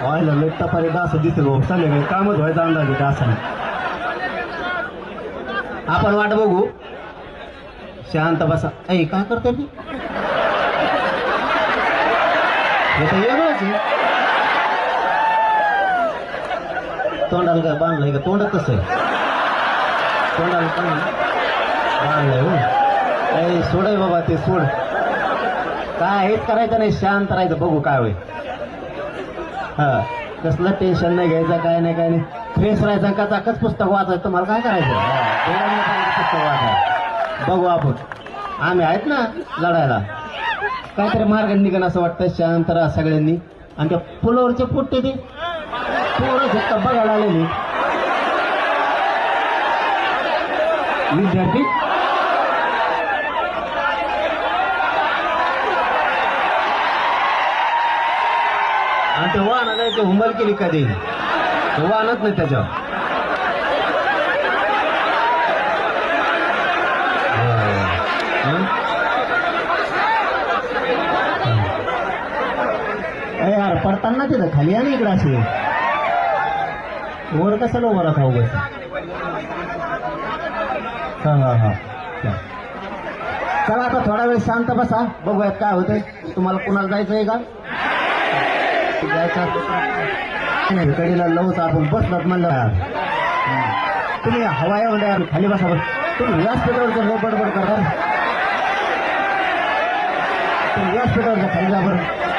व्हायला लट्टा पर्यंत असं दिसतं भाऊ चालेल कामच व्हायचं अंदाज येते असं आपण वाट बघू शांत बसा ऐ काय करते ती हे तर वेगळंच आहे तोंडाला काय बांधलंय का तोंडात कसं आहे तोंडाला बांधलंय हो ऐ सोड आहे बाबा ते सोड काय हेच करायचं नाही शांत राहायचं बघू काय होईल हा कसलं टेन्शन नाही घ्यायचं काय नाही फ्रेश राहायचं का चाकच पुस्तक वाचायचं तुम्हाला काय करायचं पुस्तक वाचायचं बघू आपण आम्ही आहेत ना लढायला काहीतरी मार्ग निघणं असं वाटतं शांत राहा सगळ्यांनी आणि त्या पुलावरचे पुट्टे ते पोरं झटका बघायला आलेली विद्यार्थी आणि ते वाहन नाही ते हुंबल केली कधी ते वाहनच नाही त्याच्यावर यार पडताना तिथं खाली आहे ना इकडं असे वर कशाला उभं राखाव बस हा चला आता थोडा वेळ शांत बसा बघूयात काय होतंय तुम्हाला कुणाला जायचंय का जायचं कडीला लवच आपण बसलात म्हणलं तुम्ही हवायामध्ये खाली बसा बस तुम्ही व्यासपीठावरचं लो बडबड करता तुम्ही व्यासपीठावरचं खाली जा बरं